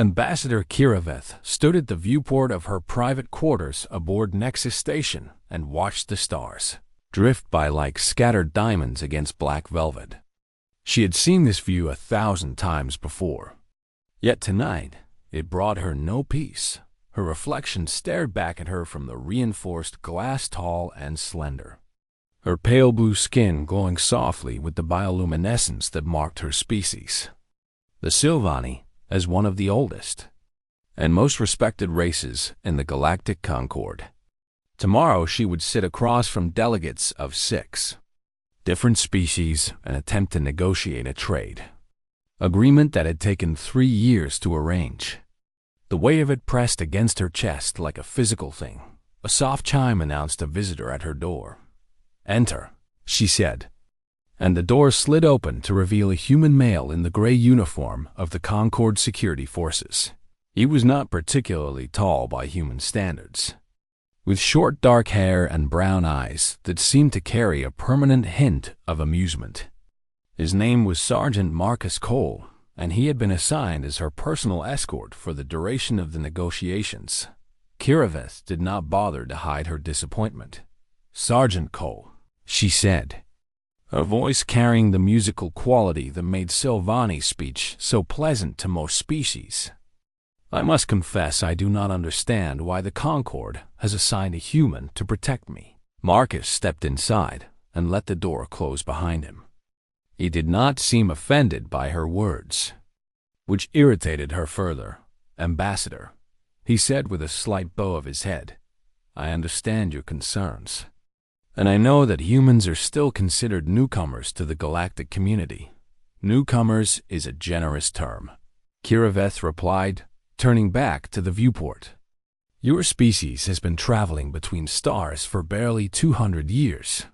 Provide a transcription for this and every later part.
Ambassador Kiraveth stood at the viewport of her private quarters aboard Nexus Station and watched the stars drift by like scattered diamonds against black velvet. She had seen this view 1,000 times before. Yet tonight, it brought her no peace. Her reflection stared back at her from the reinforced glass, tall and slender, her pale blue skin glowing softly with the bioluminescence that marked her species. The Sylvani, as one of the oldest and most respected races in the Galactic Concord. Tomorrow she would sit across from delegates of 6 different species and attempt to negotiate a trade agreement that had taken 3 years to arrange. The weight of it pressed against her chest like a physical thing. A soft chime announced a visitor at her door. "Enter," she said, and the door slid open to reveal a human male in the gray uniform of the Concord Security Forces. He was not particularly tall by human standards, with short dark hair and brown eyes that seemed to carry a permanent hint of amusement. His name was Sergeant Marcus Cole, and he had been assigned as her personal escort for the duration of the negotiations. Kiraveth did not bother to hide her disappointment. "Sergeant Cole," she said, her voice carrying the musical quality that made Sylvani's speech so pleasant to most species. "I must confess I do not understand why the Concord has assigned a human to protect me." Marcus stepped inside and let the door close behind him. He did not seem offended by her words, which irritated her further. "Ambassador," he said with a slight bow of his head, "I understand your concerns, and I know that humans are still considered newcomers to the galactic community." "Newcomers is a generous term," Kiraveth replied, turning back to the viewport. "Your species has been traveling between stars for barely 200 years.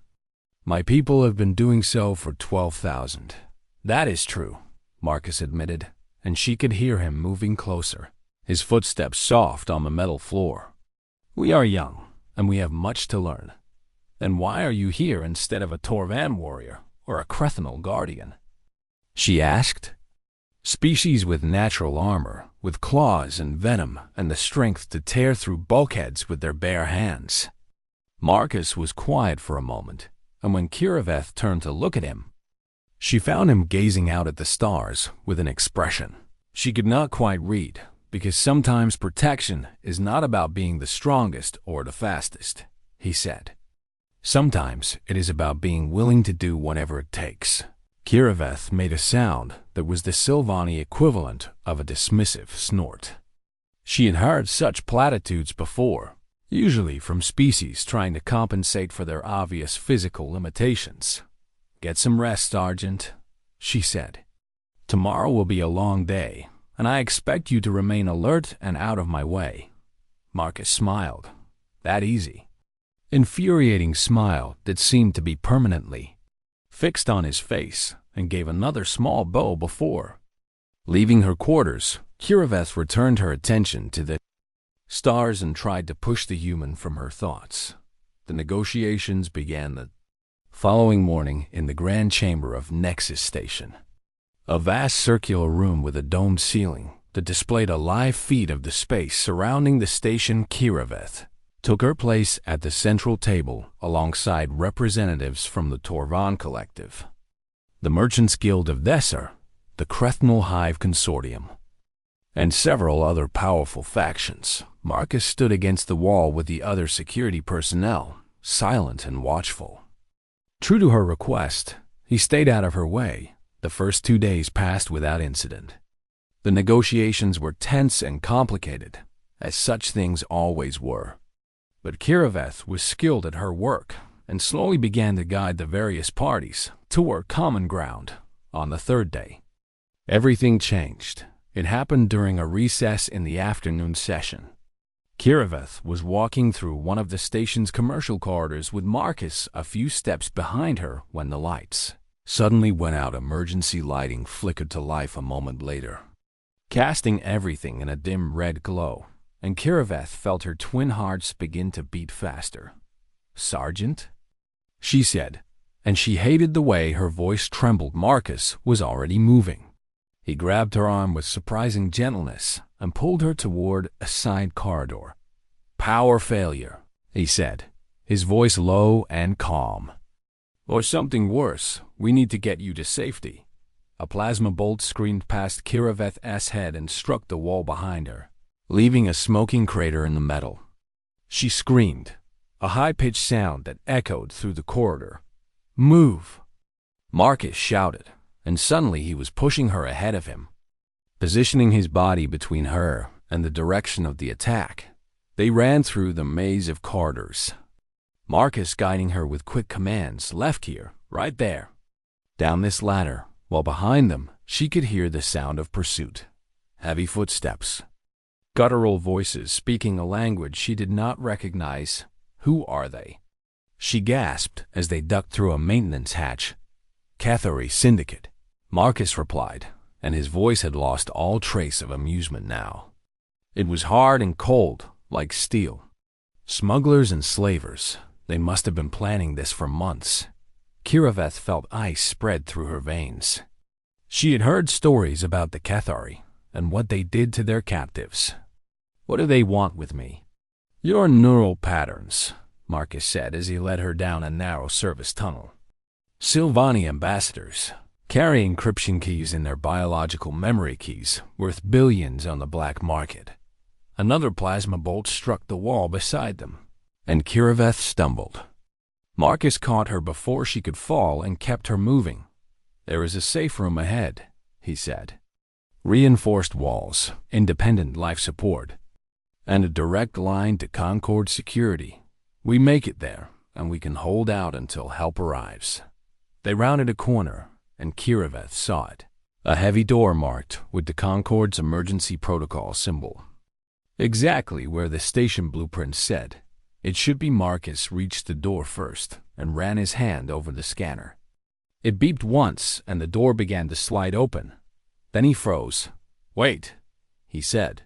My people have been doing so for 12,000. "That is true," Marcus admitted, and she could hear him moving closer, his footsteps soft on the metal floor. "We are young, and we have much to learn. Then why are you here instead of a Torvan warrior or a Crethanal guardian?" she asked. "Species with natural armor, with claws and venom and the strength to tear through bulkheads with their bare hands." Marcus was quiet for a moment, and when Kiraveth turned to look at him, she found him gazing out at the stars with an expression she could not quite read, because sometimes protection is not about being the strongest or the fastest, he said. Sometimes it is about being willing to do whatever it takes. Kiraveth made a sound that was the Sylvani equivalent of a dismissive snort. She had heard such platitudes before, usually from species trying to compensate for their obvious physical limitations. "Get some rest, Sergeant," she said. "Tomorrow will be a long day, and I expect you to remain alert and out of my way." Marcus smiled. That easy. Infuriating smile that seemed to be permanently fixed on his face, and gave another small bow before. Leaving her quarters, Kiraveth returned her attention to the stars and tried to push the human from her thoughts. The negotiations began the following morning in the grand chamber of Nexus Station, a vast circular room with a domed ceiling that displayed a live feed of the space surrounding the station. Kiraveth took her place at the central table alongside representatives from the Torvan Collective, the Merchants Guild of Thesser, the Crethanal Hive Consortium, and several other powerful factions. Marcus stood against the wall with the other security personnel, silent and watchful. True to her request, he stayed out of her way. The first 2 days passed without incident. The negotiations were tense and complicated, as such things always were. But Kiraveth was skilled at her work and slowly began to guide the various parties toward common ground. On the 3rd day, everything changed. It happened during a recess in the afternoon session. Kiraveth was walking through one of the station's commercial corridors with Marcus a few steps behind her when the lights suddenly went out. Emergency lighting flickered to life a moment later, casting everything in a dim red glow, and Kiraveth felt her twin hearts begin to beat faster. "Sergeant?" she said, and she hated the way her voice trembled. Marcus was already moving. He grabbed her arm with surprising gentleness and pulled her toward a side corridor. "Power failure," he said, his voice low and calm. "Or something worse. We need to get you to safety." A plasma bolt screamed past Kiraveth's head and struck the wall behind her, leaving a smoking crater in the metal. She screamed, a high-pitched sound that echoed through the corridor. "Move!" Marcus shouted, and suddenly he was pushing her ahead of him. Positioning his body between her and the direction of the attack, they ran through the maze of corridors. Marcus guiding her with quick commands. "Left here, right there." Down this ladder, while behind them, she could hear the sound of pursuit. Heavy footsteps. Guttural voices speaking a language she did not recognize. "Who are they?" She gasped as they ducked through a maintenance hatch. "Cathari Syndicate," Marcus replied, and his voice had lost all trace of amusement now. It was hard and cold, like steel. Smugglers and slavers. They must have been planning this for months. Kiraveth felt ice spread through her veins. She had heard stories about the Cathari and what they did to their captives. "What do they want with me?" "Your neural patterns," Marcus said as he led her down a narrow service tunnel. Sylvani ambassadors, carrying encryption keys in their biological memory keys, worth billions on the black market. Another plasma bolt struck the wall beside them, and Kiraveth stumbled. Marcus caught her before she could fall and kept her moving. "There is a safe room ahead," he said. "Reinforced walls, independent life support, and a direct line to Concord security. We make it there, and we can hold out until help arrives." They rounded a corner, and Kiraveth saw it. A heavy door marked with the Concord's emergency protocol symbol. Exactly where the station blueprint said. It should be. Marcus reached the door first and ran his hand over the scanner. It beeped once, and the door began to slide open. Then he froze. "Wait," he said.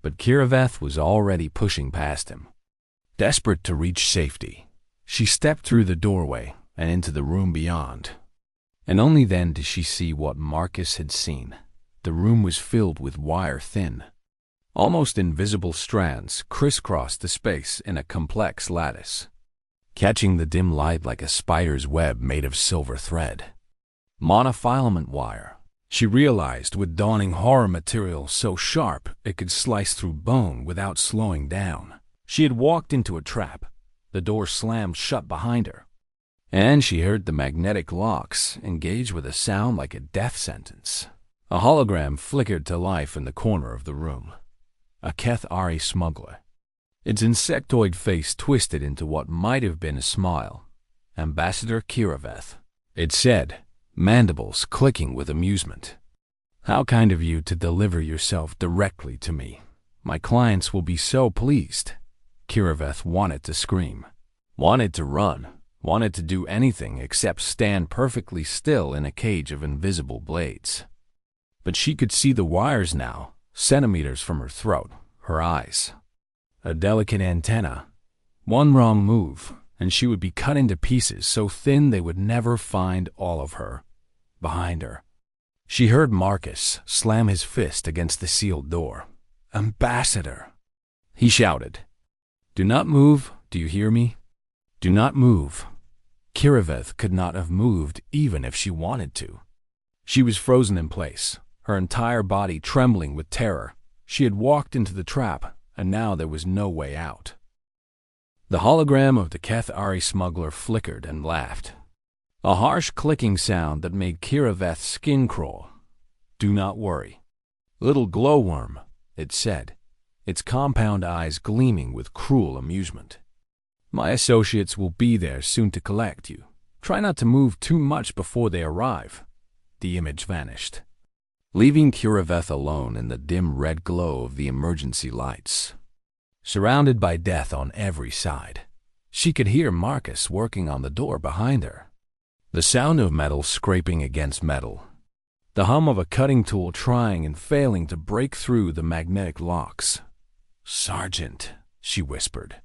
But Kiraveth was already pushing past him. Desperate to reach safety, she stepped through the doorway and into the room beyond. And only then did she see what Marcus had seen. The room was filled with wire-thin, almost invisible strands crisscrossed the space in a complex lattice, catching the dim light like a spider's web made of silver thread. Monofilament wire, she realized with dawning horror, material so sharp it could slice through bone without slowing down. She had walked into a trap. The door slammed shut behind her, and she heard the magnetic locks engage with a sound like a death sentence. A hologram flickered to life in the corner of the room. A Cathari smuggler. Its insectoid face twisted into what might have been a smile. "Ambassador Kiraveth," it said, mandibles clicking with amusement. "How kind of you to deliver yourself directly to me. My clients will be so pleased." Kiraveth wanted to scream, wanted to run, wanted to do anything except stand perfectly still in a cage of invisible blades. But she could see the wires now, centimeters from her throat, her eyes. A delicate antenna. One wrong move, and she would be cut into pieces so thin they would never find all of her. Behind her, she heard Marcus slam his fist against the sealed door. "Ambassador!" he shouted. "Do not move, do you hear me? Do not move." Kiraveth could not have moved even if she wanted to. She was frozen in place, her entire body trembling with terror. She had walked into the trap, and now there was no way out. The hologram of the Cathari smuggler flickered and laughed. A harsh clicking sound that made Kiraveth's skin crawl. "Do not worry. Little glowworm," it said, its compound eyes gleaming with cruel amusement. "My associates will be there soon to collect you. Try not to move too much before they arrive." The image vanished, leaving Kiraveth alone in the dim red glow of the emergency lights. Surrounded by death on every side, she could hear Marcus working on the door behind her. The sound of metal scraping against metal. The hum of a cutting tool trying and failing to break through the magnetic locks. "Sergeant," she whispered,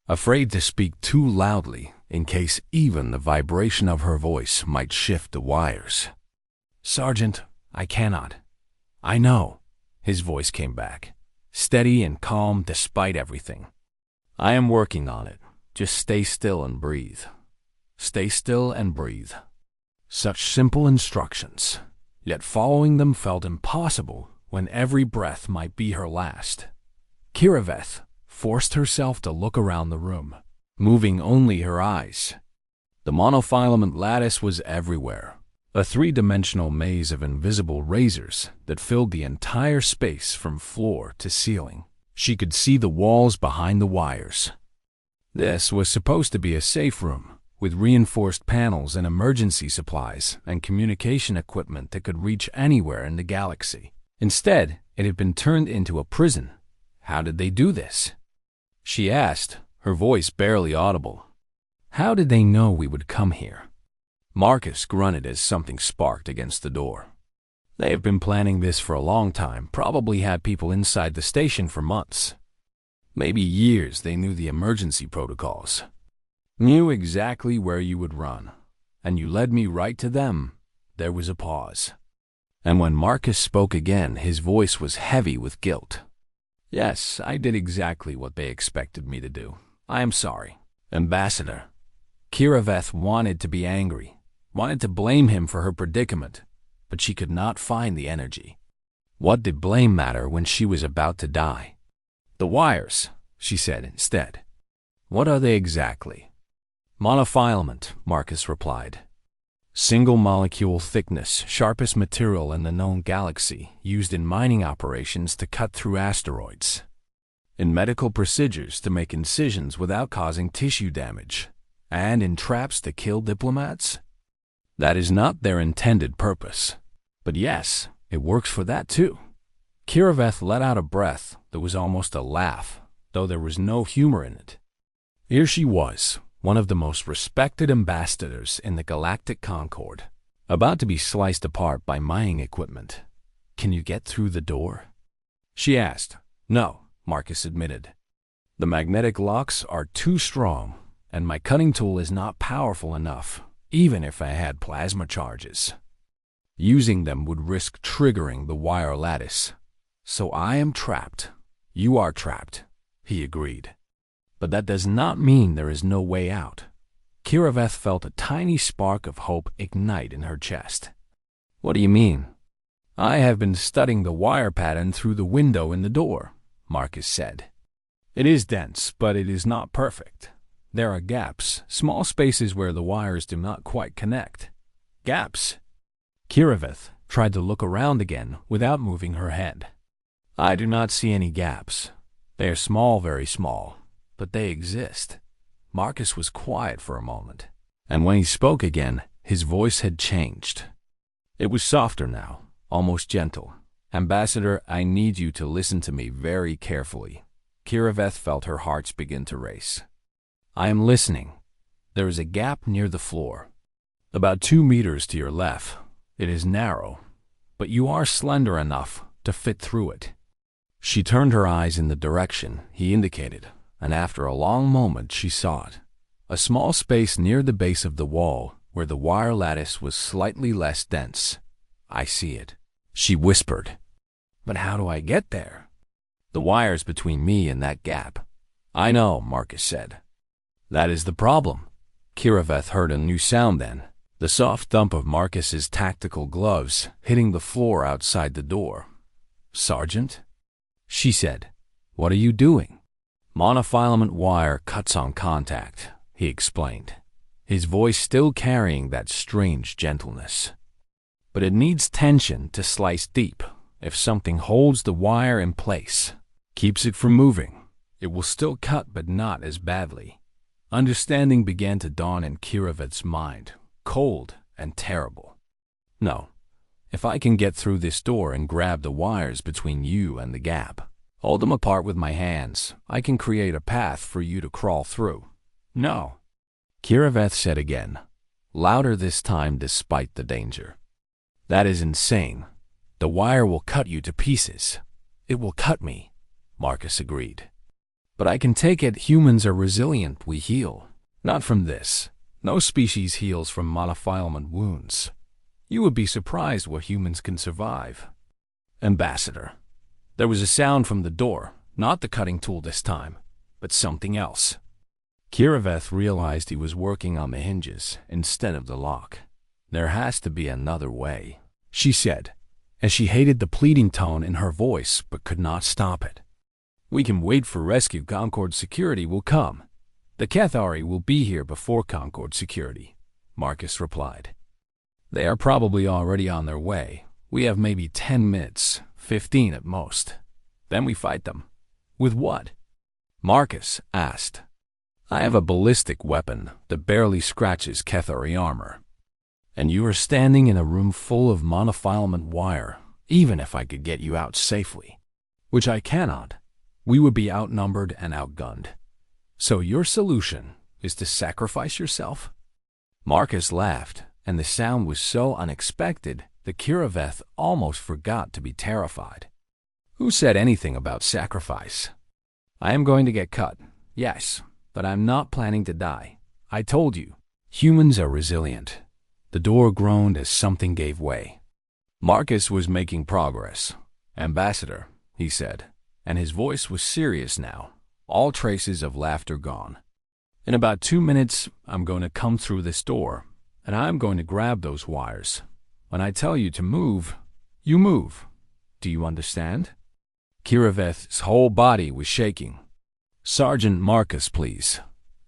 afraid to speak too loudly in case even the vibration of her voice might shift the wires. "Sergeant, I cannot. I know, his voice came back, steady and calm despite everything. I am working on it. Just stay still and breathe. Stay still and breathe. Such simple instructions, yet following them felt impossible when every breath might be her last. Kiraveth forced herself to look around the room, moving only her eyes. The monofilament lattice was everywhere, a three-dimensional maze of invisible razors that filled the entire space from floor to ceiling. She could see the walls behind the wires. This was supposed to be a safe room, with reinforced panels and emergency supplies and communication equipment that could reach anywhere in the galaxy. Instead, it had been turned into a prison. How did they do this? She asked, her voice barely audible. How did they know we would come here? Marcus grunted as something sparked against the door. They have been planning this for a long time, probably had people inside the station for months. Maybe years. They knew the emergency protocols. Knew exactly where you would run. And you led me right to them. There was a pause. And when Marcus spoke again, his voice was heavy with guilt. Yes, I did exactly what they expected me to do. I am sorry. Ambassador. Kiraveth wanted to be angry, wanted to blame him for her predicament, but she could not find the energy. What did blame matter when she was about to die? The wires, she said instead. What are they exactly? Monofilament, Marcus replied. Single molecule thickness, sharpest material in the known galaxy, used in mining operations to cut through asteroids. In medical procedures to make incisions without causing tissue damage. And in traps to kill diplomats? That is not their intended purpose. But yes, it works for that too. Kiraveth let out a breath that was almost a laugh, though there was no humor in it. Here she was, one of the most respected ambassadors in the Galactic Concord, about to be sliced apart by mining equipment. Can you get through the door? She asked. No, Marcus admitted. The magnetic locks are too strong, and my cutting tool is not powerful enough, even if I had plasma charges. Using them would risk triggering the wire lattice. So I am trapped. You are trapped, he agreed. But that does not mean there is no way out. Kiraveth felt a tiny spark of hope ignite in her chest. What do you mean? I have been studying the wire pattern through the window in the door, Marcus said. It is dense, but it is not perfect. There are gaps, small spaces where the wires do not quite connect. Gaps. Kiraveth tried to look around again without moving her head. I do not see any gaps. They are small, very small, but they exist. Marcus was quiet for a moment, and when he spoke again, his voice had changed. It was softer now, almost gentle. Ambassador, I need you to listen to me very carefully. Kiraveth felt her heart begin to race. I am listening. There is a gap near the floor. About 2 meters to your left. It is narrow, but you are slender enough to fit through it. She turned her eyes in the direction he indicated, and after a long moment she saw it. A small space near the base of the wall where the wire lattice was slightly less dense. I see it, she whispered. But how do I get there? The wire's between me and that gap. I know, Marcus said. That is the problem. Kiraveth heard a new sound then, the soft thump of Marcus's tactical gloves hitting the floor outside the door. Sergeant? She said, what are you doing? Monofilament wire cuts on contact, he explained, his voice still carrying that strange gentleness. But it needs tension to slice deep. If something holds the wire in place, keeps it from moving, it will still cut but not as badly. Understanding began to dawn in Kiraveth's mind, cold and terrible. No, if I can get through this door and grab the wires between you and the gap, hold them apart with my hands, I can create a path for you to crawl through. No, Kiraveth said again, louder this time despite the danger. That is insane. The wire will cut you to pieces. It will cut me, Marcus agreed. But I can take it. Humans are resilient. We heal. Not from this. No species heals from monofilament wounds. You would be surprised what humans can survive. Ambassador. There was a sound from the door, not the cutting tool this time, but something else. Kiraveth realized he was working on the hinges instead of the lock. There has to be another way, she said, as she hated the pleading tone in her voice but could not stop it. We can wait for rescue. Concord security will come. The Cathari will be here before Concord security, Marcus replied. They are probably already on their way. We have maybe 10 minutes, 15 at most. Then we fight them. With what? Marcus asked. I have a ballistic weapon that barely scratches Cathari armor. And you are standing in a room full of monofilament wire, even if I could get you out safely. Which I cannot. We would be outnumbered and outgunned. So your solution is to sacrifice yourself? Marcus laughed, and the sound was so unexpected that Kiraveth almost forgot to be terrified. Who said anything about sacrifice? I am going to get cut, yes, but I'm not planning to die. I told you, humans are resilient. The door groaned as something gave way. Marcus was making progress. Ambassador, he said, and his voice was serious now, all traces of laughter gone. In about 2 minutes, I'm going to come through this door, and I'm going to grab those wires. When I tell you to move, you move. Do you understand? Kiraveth's whole body was shaking. Sergeant Marcus, please.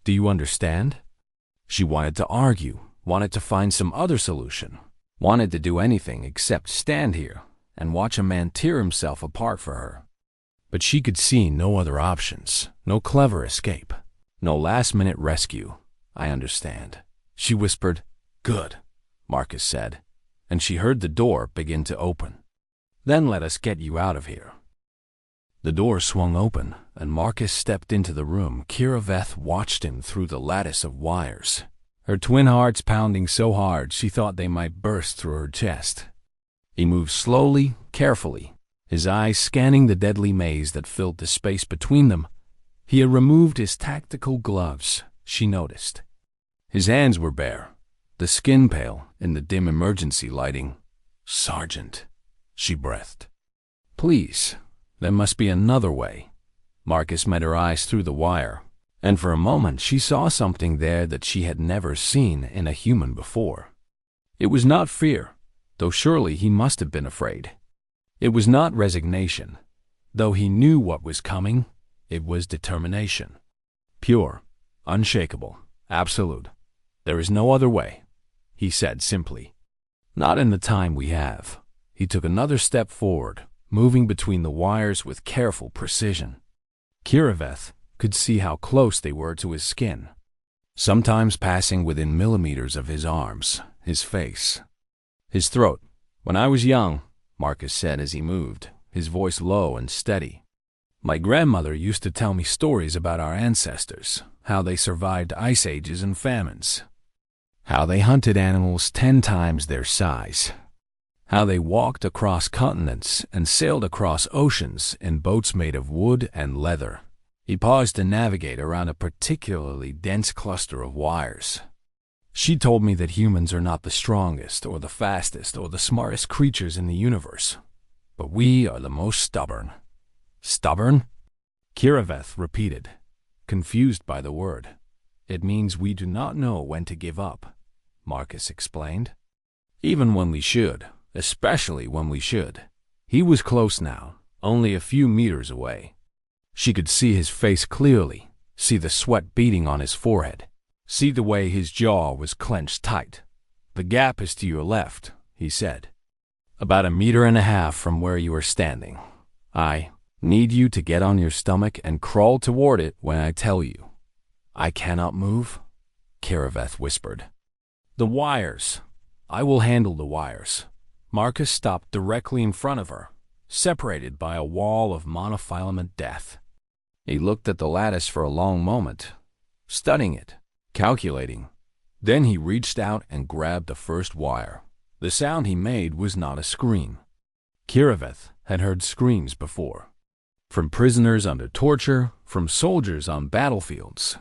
Do you understand? She wanted to argue, wanted to find some other solution, wanted to do anything except stand here and watch a man tear himself apart for her. But she could see no other options, no clever escape, no last-minute rescue. I understand, she whispered. Good, Marcus said, and she heard the door begin to open. Then let us get you out of here. The door swung open, and Marcus stepped into the room. Kiraveth watched him through the lattice of wires, her twin hearts pounding so hard she thought they might burst through her chest. He moved slowly, carefully, his eyes scanning the deadly maze that filled the space between them. He had removed his tactical gloves, she noticed. His hands were bare, the skin pale in the dim emergency lighting. Sergeant, she breathed. Please, there must be another way. Marcus met her eyes through the wire, and for a moment she saw something there that she had never seen in a human before. It was not fear, though surely he must have been afraid. It was not resignation, though he knew what was coming. It was determination. Pure, unshakable, absolute. There is no other way, he said simply. Not in the time we have. He took another step forward, moving between the wires with careful precision. Kiraveth could see how close they were to his skin, sometimes passing within millimeters of his arms, his face, his throat. When I was young, Marcus said as he moved, his voice low and steady, my grandmother used to tell me stories about our ancestors, how they survived ice ages and famines, how they hunted animals 10 times their size, how they walked across continents and sailed across oceans in boats made of wood and leather. He paused to navigate around a particularly dense cluster of wires. She told me that humans are not the strongest or the fastest or the smartest creatures in the universe, but we are the most stubborn. Stubborn? Kiraveth repeated, confused by the word. It means we do not know when to give up, Marcus explained. Even when we should, especially when we should. He was close now, only a few meters away. She could see his face clearly, see the sweat beading on his forehead, see the way his jaw was clenched tight. The gap is to your left, he said. About 1.5 meters from where you are standing. I need you to get on your stomach and crawl toward it when I tell you. I cannot move, Kiraveth whispered. The wires. I will handle the wires. Marcus stopped directly in front of her, separated by a wall of monofilament death. He looked at the lattice for a long moment, studying it, calculating. Then he reached out and grabbed the first wire. The sound he made was not a scream. Kiraveth had heard screams before. From prisoners under torture, from soldiers on battlefields,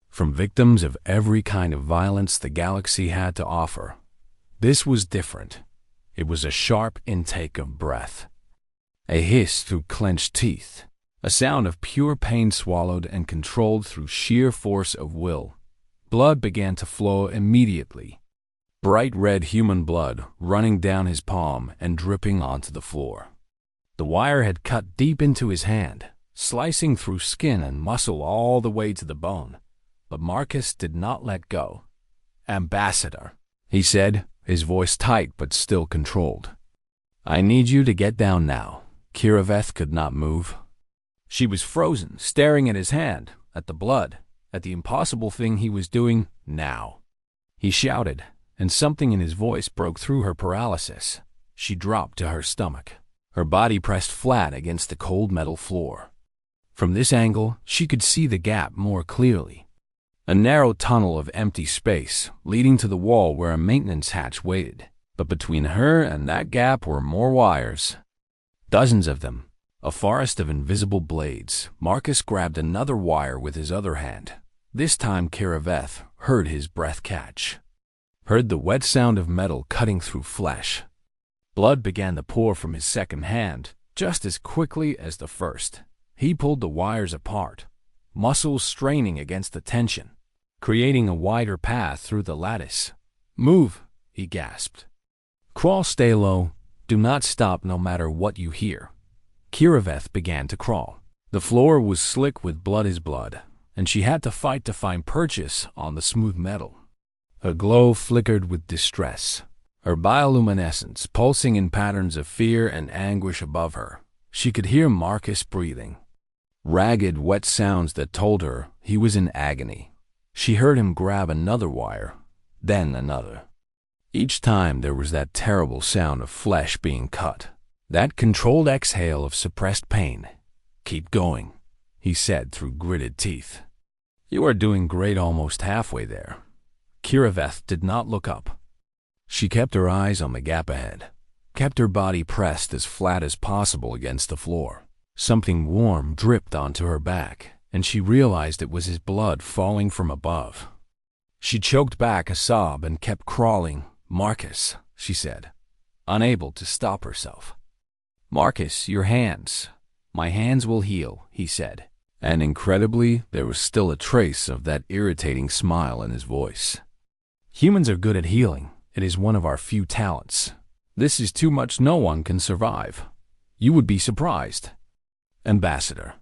from victims of every kind of violence the galaxy had to offer. This was different. It was a sharp intake of breath. A hiss through clenched teeth. A sound of pure pain swallowed and controlled through sheer force of will. Blood began to flow immediately. Bright red human blood running down his palm and dripping onto the floor. The wire had cut deep into his hand, slicing through skin and muscle all the way to the bone. But Marcus did not let go. "Ambassador," he said, his voice tight but still controlled. "I need you to get down now." Kiraveth could not move. She was frozen, staring at his hand, at the blood, at the impossible thing he was doing now. He shouted, and something in his voice broke through her paralysis. She dropped to her stomach, her body pressed flat against the cold metal floor. From this angle, she could see the gap more clearly. A narrow tunnel of empty space leading to the wall where a maintenance hatch waited. But between her and that gap were more wires. Dozens of them, a forest of invisible blades. Marcus grabbed another wire with his other hand. This time Kiraveth heard his breath catch. Heard the wet sound of metal cutting through flesh. Blood began to pour from his second hand, just as quickly as the first. He pulled the wires apart, muscles straining against the tension, creating a wider path through the lattice. "Move," he gasped. "Crawl, stay low. Do not stop no matter what you hear." Kiraveth began to crawl. The floor was slick with blood as blood, and she had to fight to find purchase on the smooth metal. Her glow flickered with distress, her bioluminescence pulsing in patterns of fear and anguish above her. She could hear Marcus breathing. Ragged, wet sounds that told her he was in agony. She heard him grab another wire, then another. Each time there was that terrible sound of flesh being cut, that controlled exhale of suppressed pain. "Keep going," he said through gritted teeth. "You are doing great, almost halfway there." Kiraveth did not look up. She kept her eyes on the gap ahead, kept her body pressed as flat as possible against the floor. Something warm dripped onto her back, and she realized it was his blood falling from above. She choked back a sob and kept crawling. "Marcus," she said, unable to stop herself. "Marcus, your hands." "My hands will heal," he said, and incredibly, there was still a trace of that irritating smile in his voice. "Humans are good at healing. It is one of our few talents. This is too much. No one can survive. You would be surprised." "Ambassador."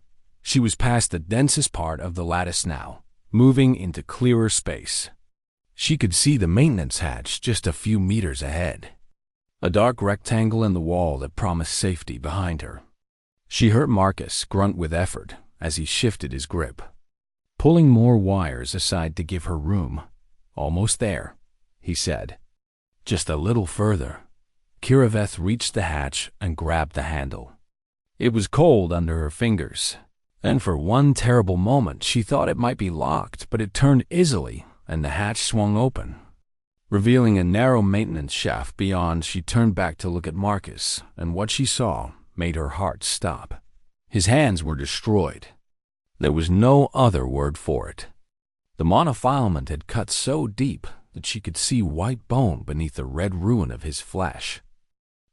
She was past the densest part of the lattice now, moving into clearer space. She could see the maintenance hatch just a few meters ahead, a dark rectangle in the wall that promised safety behind her. She heard Marcus grunt with effort as he shifted his grip, pulling more wires aside to give her room. "Almost there," he said. "Just a little further." Kiraveth reached the hatch and grabbed the handle. It was cold under her fingers, and for one terrible moment she thought it might be locked, but it turned easily and the hatch swung open, revealing a narrow maintenance shaft beyond. She turned back to look at Marcus, and what she saw made her heart stop. His hands were destroyed. There was no other word for it. The monofilament had cut so deep that she could see white bone beneath the red ruin of his flesh.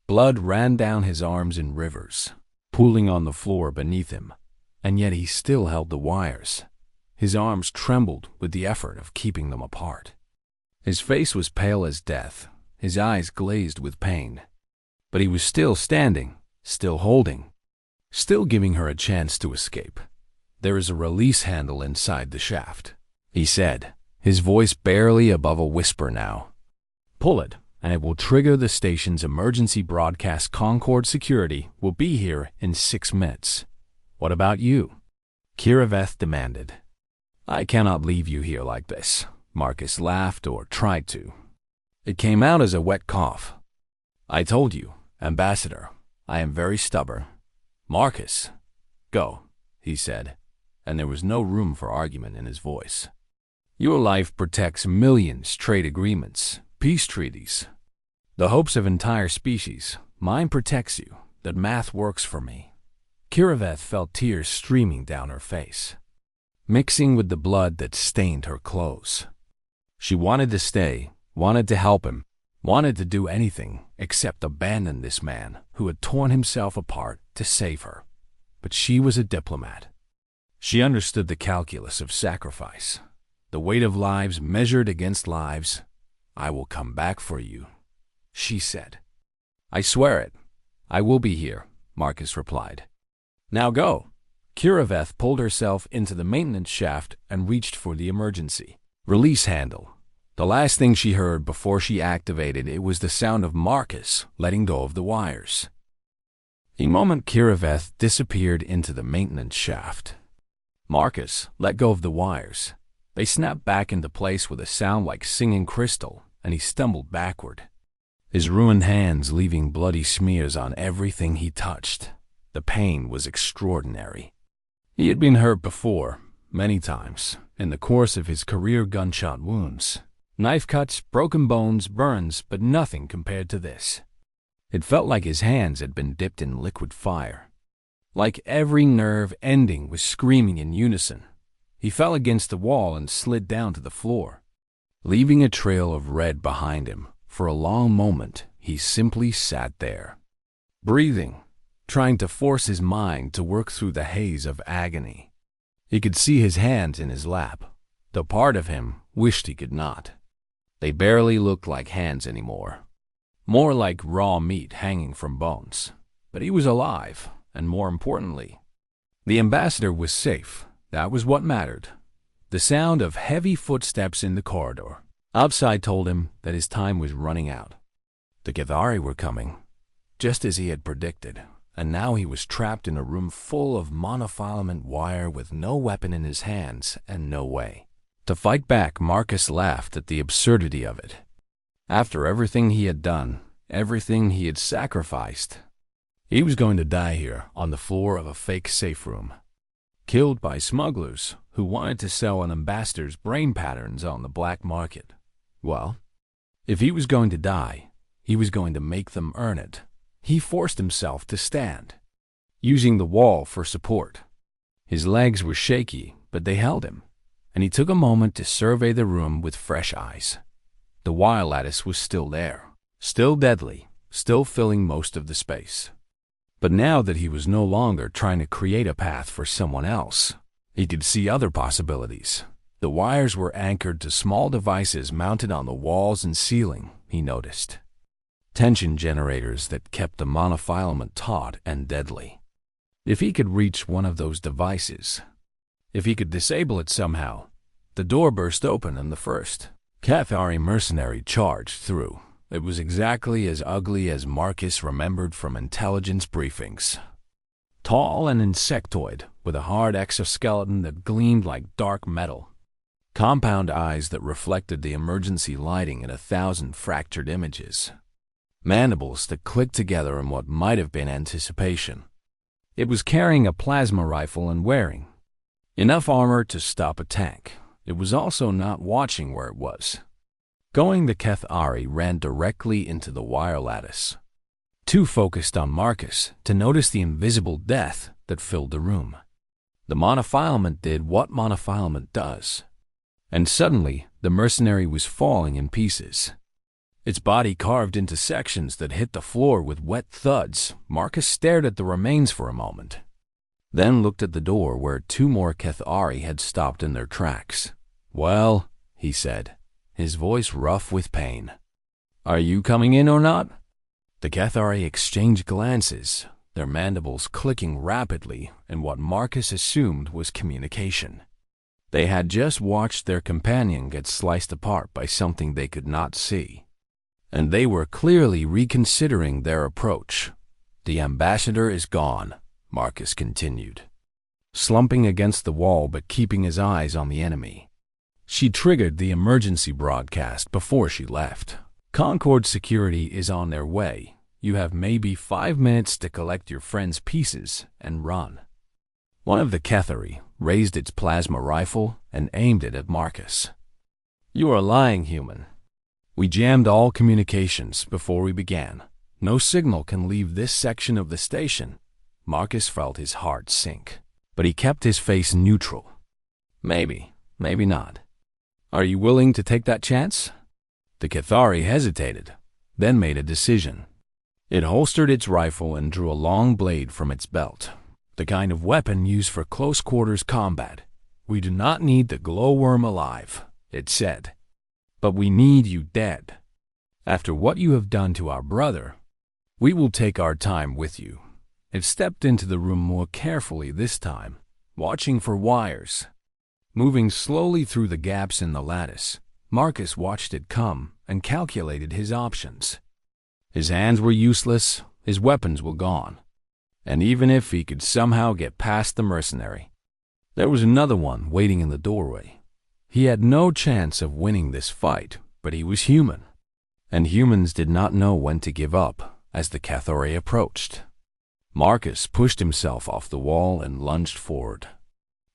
Blood ran down his arms in rivers, pooling on the floor beneath him, and yet he still held the wires. His arms trembled with the effort of keeping them apart. His face was pale as death, his eyes glazed with pain. But he was still standing, still holding, still giving her a chance to escape. "There is a release handle inside the shaft," he said, his voice barely above a whisper now. "Pull it, and it will trigger the station's emergency broadcast. Concord security will be here in 6 minutes. What about you?" Kiraveth demanded. "I cannot leave you here like this." Marcus laughed, or tried to. It came out as a wet cough. "I told you, Ambassador, I am very stubborn." "Marcus, go," he said, and there was no room for argument in his voice. "Your life protects millions, trade agreements, peace treaties, the hopes of entire species. Mine protects you. That math works for me." Kiraveth felt tears streaming down her face, mixing with the blood that stained her clothes. She wanted to stay, wanted to help him, wanted to do anything except abandon this man who had torn himself apart to save her, but she was a diplomat. She understood the calculus of sacrifice, the weight of lives measured against lives. "I will come back for you," she said. "I swear it. I will be here," Marcus replied. "Now go." Kiraveth pulled herself into the maintenance shaft and reached for the emergency release handle. The last thing she heard before she activated it was the sound of Marcus letting go of the wires. The moment Kiraveth disappeared into the maintenance shaft, Marcus let go of the wires. They snapped back into place with a sound like singing crystal, and he stumbled backward, his ruined hands leaving bloody smears on everything he touched. The pain was extraordinary. He had been hurt before, many times, in the course of his career gunshot wounds. Knife cuts, broken bones, burns, but nothing compared to this. It felt like his hands had been dipped in liquid fire. Like every nerve ending was screaming in unison. He fell against the wall and slid down to the floor, leaving a trail of red behind him. For a long moment, he simply sat there, breathing, trying to force his mind to work through the haze of agony. He could see his hands in his lap, though part of him wished he could not. They barely looked like hands anymore, more like raw meat hanging from bones. But he was alive, and more importantly, the ambassador was safe. That was what mattered. The sound of heavy footsteps in the corridor outside told him that his time was running out. The Cathari were coming, just as he had predicted, and now he was trapped in a room full of monofilament wire with no weapon in his hands and no way to fight back. Marcus laughed at the absurdity of it. After everything he had done, everything he had sacrificed, he was going to die here on the floor of a fake safe room, killed by smugglers who wanted to sell an ambassador's brain patterns on the black market. Well, if he was going to die, he was going to make them earn it. He forced himself to stand, using the wall for support. His legs were shaky, but they held him, and he took a moment to survey the room with fresh eyes. The wire lattice was still there, still deadly, still filling most of the space. But now that he was no longer trying to create a path for someone else, he could see other possibilities. The wires were anchored to small devices mounted on the walls and ceiling, he noticed. Tension generators that kept the monofilament taut and deadly. If he could reach one of those devices, if he could disable it somehow, the door burst open and the first Cathari mercenary charged through. It was exactly as ugly as Marcus remembered from intelligence briefings. Tall and insectoid, with a hard exoskeleton that gleamed like dark metal. Compound eyes that reflected the emergency lighting in 1,000 fractured images. Mandibles that clicked together in what might have been anticipation. It was carrying a plasma rifle and wearing enough armor to stop a tank. It was also not watching where it was going. The Cathari ran directly into the wire lattice, too focused on Marcus to notice the invisible death that filled the room. The monofilament did what monofilament does, and suddenly the mercenary was falling in pieces, its body carved into sections that hit the floor with wet thuds. Marcus stared at the remains for a moment, then looked at the door where 2 more Cathari had stopped in their tracks. "Well," he said, his voice rough with pain, "are you coming in or not?" The Cathari exchanged glances, their mandibles clicking rapidly in what Marcus assumed was communication. They had just watched their companion get sliced apart by something they could not see, and they were clearly reconsidering their approach. "The ambassador is gone," Marcus continued, slumping against the wall but keeping his eyes on the enemy. "She triggered the emergency broadcast before she left. Concord security is on their way. You have maybe 5 minutes to collect your friend's pieces and run." One of the Cathari raised its plasma rifle and aimed it at Marcus. "You are lying, human. We jammed all communications before we began. No signal can leave this section of the station." Marcus felt his heart sink, but he kept his face neutral. "Maybe, maybe not. Are you willing to take that chance?" The Cathari hesitated, then made a decision. It holstered its rifle and drew a long blade from its belt, the kind of weapon used for close-quarters combat. "We do not need the glowworm alive," it said, "but we need you dead. After what you have done to our brother, we will take our time with you." It stepped into the room more carefully this time, watching for wires. Moving slowly through the gaps in the lattice, Marcus watched it come and calculated his options. His hands were useless, his weapons were gone, and even if he could somehow get past the mercenary, there was another one waiting in the doorway. He had no chance of winning this fight, but he was human, and humans did not know when to give up as the Cathari approached. Marcus pushed himself off the wall and lunged forward.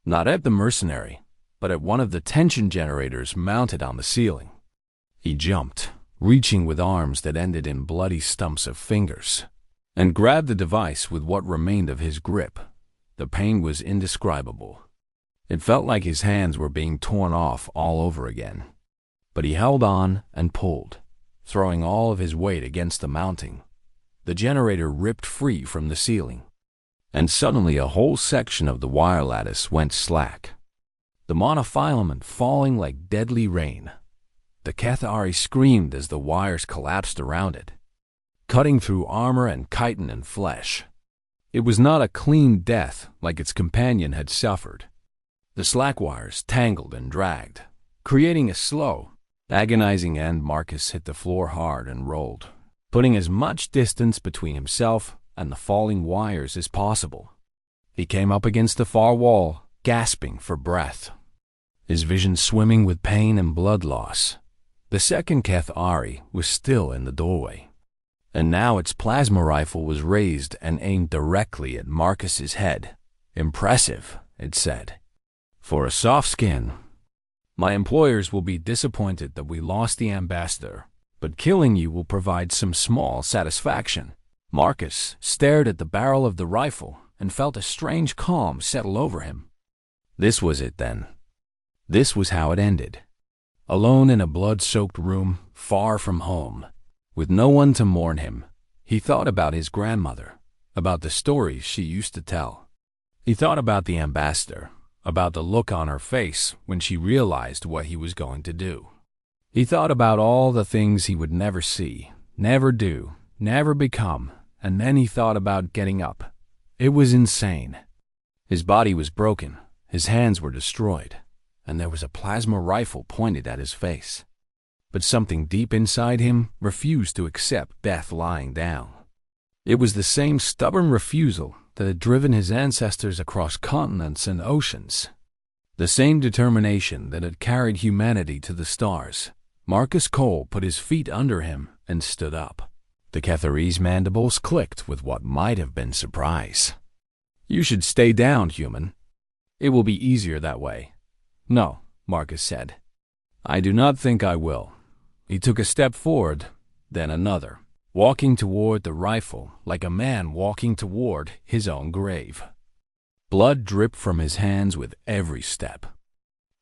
Not at the mercenary, but at one of the tension generators mounted on the ceiling. He jumped, reaching with arms that ended in bloody stumps of fingers, and grabbed the device with what remained of his grip. The pain was indescribable. It felt like his hands were being torn off all over again. But he held on and pulled, throwing all of his weight against the mounting. The generator ripped free from the ceiling, and suddenly a whole section of the wire lattice went slack, the monofilament falling like deadly rain. The Cathari screamed as the wires collapsed around it, cutting through armor and chitin and flesh. It was not a clean death like its companion had suffered. The slack wires tangled and dragged, creating a slow, agonizing end. Marcus hit the floor hard and rolled, putting as much distance between himself and the falling wires as possible. He came up against the far wall, gasping for breath, his vision swimming with pain and blood loss. The second Cathari was still in the doorway, and now its plasma rifle was raised and aimed directly at Marcus's head. "Impressive," it said. "For a soft skin. My employers will be disappointed that we lost the ambassador, but killing you will provide some small satisfaction." Marcus stared at the barrel of the rifle and felt a strange calm settle over him. This was it then. This was how it ended. Alone in a blood-soaked room, far from home, with no one to mourn him, he thought about his grandmother, about the stories she used to tell. He thought about the ambassador, about the look on her face when she realized what he was going to do. He thought about all the things he would never see, never do, never become, and then he thought about getting up. It was insane. His body was broken, his hands were destroyed, and there was a plasma rifle pointed at his face. But something deep inside him refused to accept death lying down. It was the same stubborn refusal that had driven his ancestors across continents and oceans, the same determination that had carried humanity to the stars. Marcus Cole put his feet under him and stood up. The Cathari's mandibles clicked with what might have been surprise. "You should stay down, human. It will be easier that way." "No," Marcus said. "I do not think I will." He took a step forward, then another, walking toward the rifle like a man walking toward his own grave. Blood dripped from his hands with every step.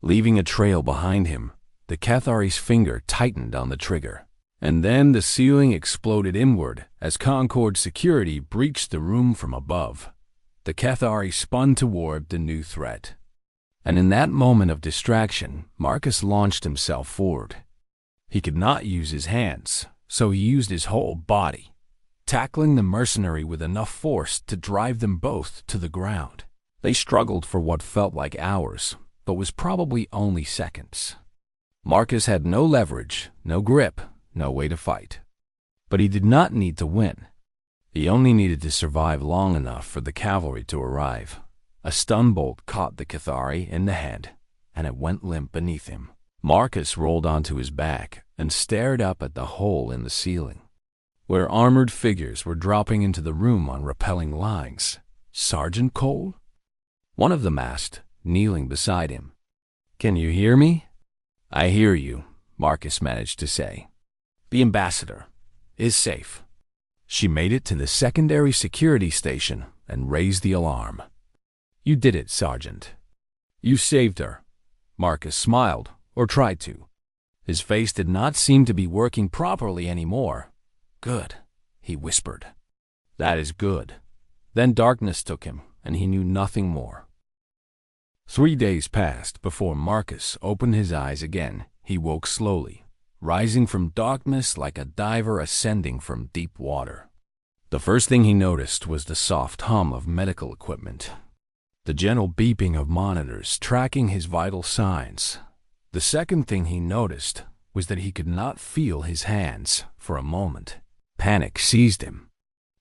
Leaving a trail behind him, the Cathari's finger tightened on the trigger, and then the ceiling exploded inward as Concord security breached the room from above. The Cathari spun toward the new threat. And in that moment of distraction, Marcus launched himself forward. He could not use his hands, so he used his whole body, tackling the mercenary with enough force to drive them both to the ground. They struggled for what felt like hours, but was probably only seconds. Marcus had no leverage, no grip, no way to fight. But he did not need to win. He only needed to survive long enough for the cavalry to arrive. A stun bolt caught the Cathari in the head, and it went limp beneath him. Marcus rolled onto his back and stared up at the hole in the ceiling, where armored figures were dropping into the room on rappelling lines. Sergeant Cole? One of them asked, kneeling beside him. "Can you hear me?" "I hear you," Marcus managed to say. "The ambassador is safe. She made it to the secondary security station and raised the alarm." "You did it, Sergeant. You saved her." Marcus smiled, or tried to. His face did not seem to be working properly anymore. "Good," he whispered. That is good. Then darkness took him, and he knew nothing more. 3 days passed before Marcus opened his eyes again. He woke slowly, rising from darkness like a diver ascending from deep water. The first thing he noticed was the soft hum of medical equipment, the gentle beeping of monitors tracking his vital signs. The second thing he noticed was that he could not feel his hands for a moment. Panic seized him.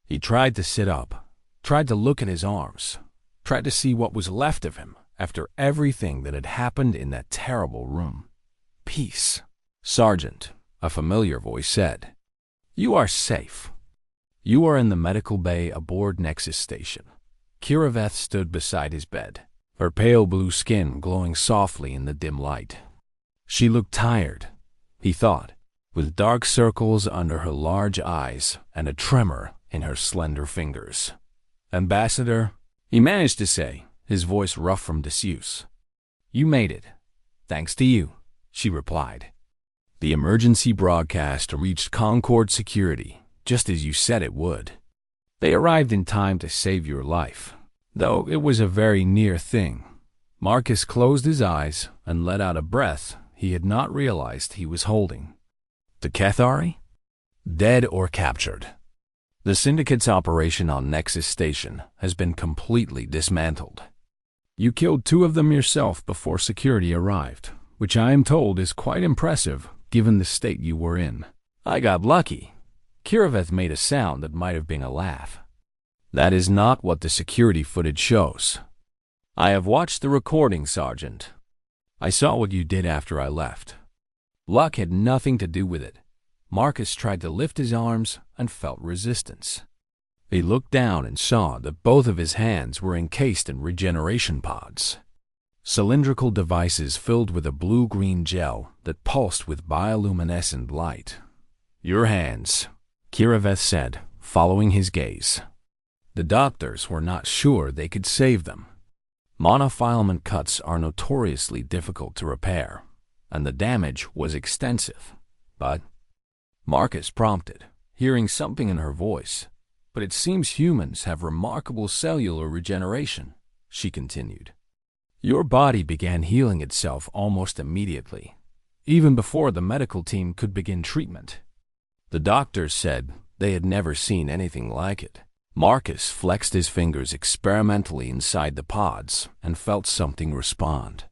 He tried to sit up, tried to look at his arms, tried to see what was left of him after everything that had happened in that terrible room. Peace. Sergeant, a familiar voice said. You are safe. You are in the medical bay aboard Nexus Station. Kiraveth stood beside his bed, her pale blue skin glowing softly in the dim light. She looked tired, he thought, with dark circles under her large eyes and a tremor in her slender fingers. Ambassador, he managed to say, his voice rough from disuse. You made it. Thanks to you, she replied. The emergency broadcast reached Concord Security, just as you said it would. They arrived in time to save your life, though it was a very near thing. Marcus closed his eyes and let out a breath he had not realized he was holding. The Cathari? Dead or captured. The Syndicate's operation on Nexus Station has been completely dismantled. You killed 2 of them yourself before security arrived, which I am told is quite impressive given the state you were in. I got lucky. Kiraveth made a sound that might have been a laugh. That is not what the security footage shows. I have watched the recording, Sergeant. I saw what you did after I left. Luck had nothing to do with it. Marcus tried to lift his arms and felt resistance. He looked down and saw that both of his hands were encased in regeneration pods, cylindrical devices filled with a blue-green gel that pulsed with bioluminescent light. Your hands, Kiraveth said, following his gaze. The doctors were not sure they could save them. Monofilament cuts are notoriously difficult to repair, and the damage was extensive. But Marcus prompted, hearing something in her voice. But it seems humans have remarkable cellular regeneration, she continued. Your body began healing itself almost immediately, even before the medical team could begin treatment. The doctors said they had never seen anything like it. Marcus flexed his fingers experimentally inside the pods and felt something respond.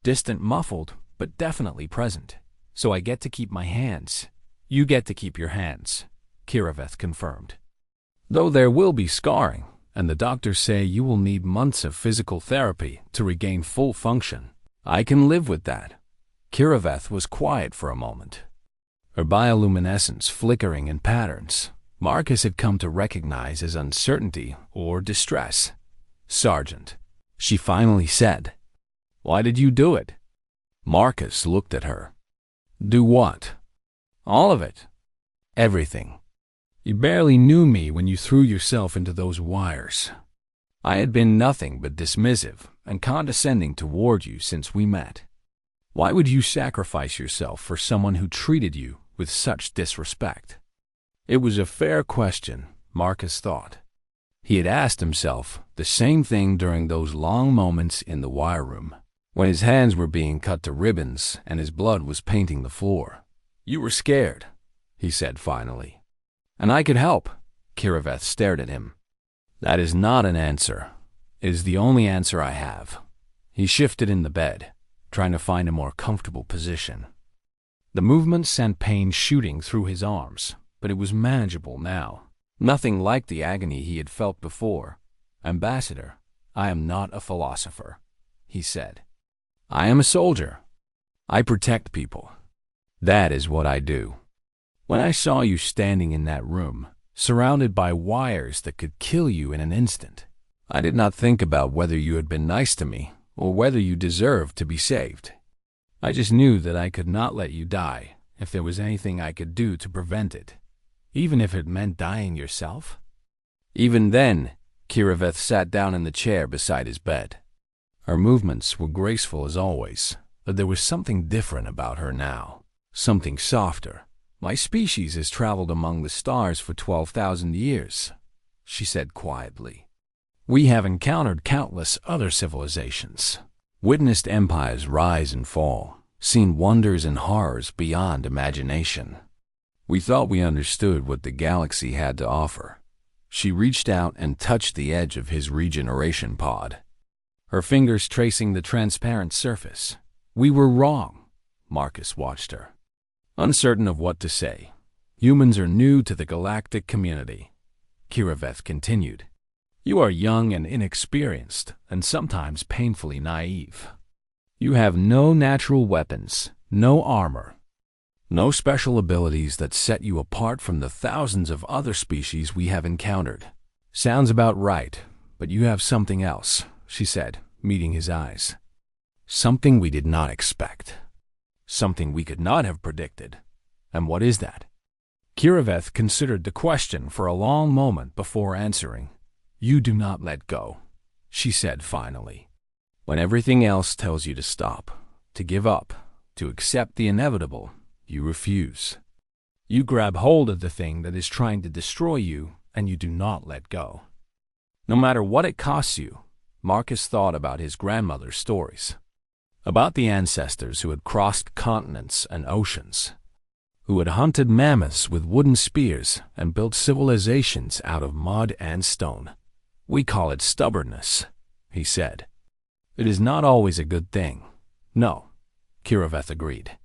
Distant, muffled, but definitely present. So I get to keep my hands. You get to keep your hands, Kiraveth confirmed. Though there will be scarring, and the doctors say you will need months of physical therapy to regain full function, I can live with that. Kiraveth was quiet for a moment, her bioluminescence flickering in patterns Marcus had come to recognize as uncertainty or distress. Sergeant, she finally said. Why did you do it? Marcus looked at her. Do what? All of it. Everything. You barely knew me when you threw yourself into those wires. I had been nothing but dismissive and condescending toward you since we met. Why would you sacrifice yourself for someone who treated you with such disrespect? It was a fair question, Marcus thought. He had asked himself the same thing during those long moments in the wire room, when his hands were being cut to ribbons and his blood was painting the floor. You were scared, he said finally. And I could help. Kiraveth stared at him. That is not an answer. It is the only answer I have. He shifted in the bed, trying to find a more comfortable position. The movement sent pain shooting through his arms, but it was manageable now. Nothing like the agony he had felt before. Ambassador, I am not a philosopher, he said. I am a soldier. I protect people. That is what I do. When I saw you standing in that room, surrounded by wires that could kill you in an instant, I did not think about whether you had been nice to me or whether you deserved to be saved. I just knew that I could not let you die if there was anything I could do to prevent it, even if it meant dying yourself. Even then, Kiraveth sat down in the chair beside his bed. Her movements were graceful as always, but there was something different about her now, something softer, My species has traveled among the stars for 12,000 years, she said quietly. We have encountered countless other civilizations, witnessed empires rise and fall, seen wonders and horrors beyond imagination. We thought we understood what the galaxy had to offer. She reached out and touched the edge of his regeneration pod, her fingers tracing the transparent surface. We were wrong. Marcus watched her, uncertain of what to say. Humans are new to the galactic community, Kiraveth continued. You are young and inexperienced, and sometimes painfully naive. You have no natural weapons, no armor, no special abilities that set you apart from the thousands of other species we have encountered. Sounds about right, but you have something else, she said, meeting his eyes. Something we did not expect. Something we could not have predicted. And what is that? Kiraveth considered the question for a long moment before answering. You do not let go, she said finally. When everything else tells you to stop, to give up, to accept the inevitable, you refuse. You grab hold of the thing that is trying to destroy you, and you do not let go. No matter what it costs you, Marcus thought about his grandmother's stories, about the ancestors who had crossed continents and oceans, who had hunted mammoths with wooden spears and built civilizations out of mud and stone. We call it stubbornness, he said. It is not always a good thing. No, Kiraveth agreed.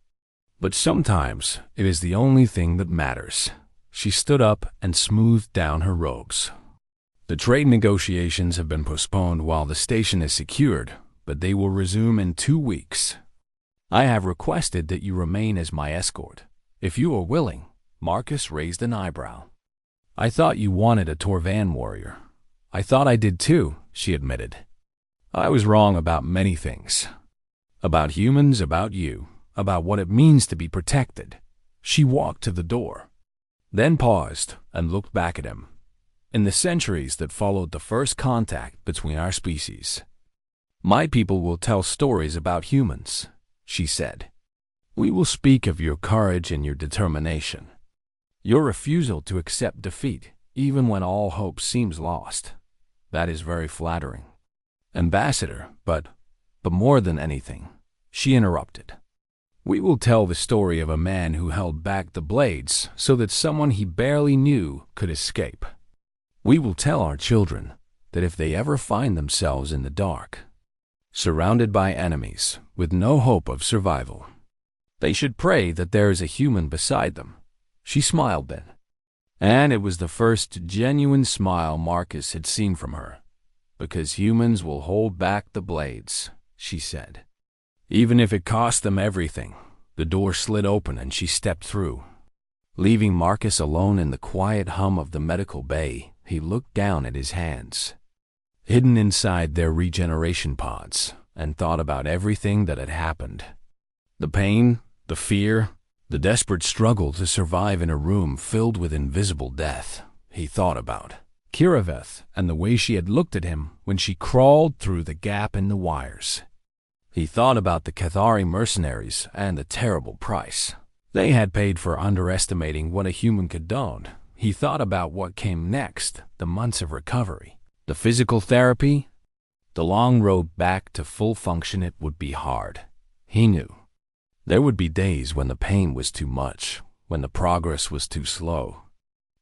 But sometimes it is the only thing that matters. She stood up and smoothed down her robes. The trade negotiations have been postponed while the station is secured, but they will resume in 2 weeks. I have requested that you remain as my escort. If you are willing, Marcus raised an eyebrow. I thought you wanted a Torvan warrior. I thought I did too, she admitted. I was wrong about many things. About humans, about you, about what it means to be protected. She walked to the door, then paused and looked back at him. In the centuries that followed the first contact between our species, my people will tell stories about humans, she said. We will speak of your courage and your determination, your refusal to accept defeat, even when all hope seems lost. That is very flattering. Ambassador, but more than anything, she interrupted. We will tell the story of a man who held back the blades so that someone he barely knew could escape. We will tell our children that if they ever find themselves in the dark, surrounded by enemies, with no hope of survival, they should pray that there is a human beside them. She smiled then, and it was the first genuine smile Marcus had seen from her. Because humans will hold back the blades, she said. Even if it cost them everything. The door slid open and she stepped through. Leaving Marcus alone in the quiet hum of the medical bay, he looked down at his hands, hidden inside their regeneration pods, and thought about everything that had happened. The pain, the fear, the desperate struggle to survive in a room filled with invisible death. He thought about Kiraveth and the way she had looked at him when she crawled through the gap in the wires. He thought about the Cathari mercenaries and the terrible price they had paid for underestimating what a human could don. He thought about what came next, the months of recovery, the physical therapy, the long road back to full function. It would be hard. He knew. There would be days when the pain was too much, when the progress was too slow,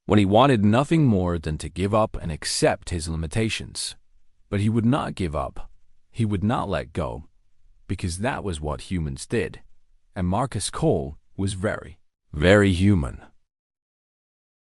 when he wanted nothing more than to give up and accept his limitations. But he would not give up. He would not let go, because that was what humans did, and Marcus Cole was very, very human.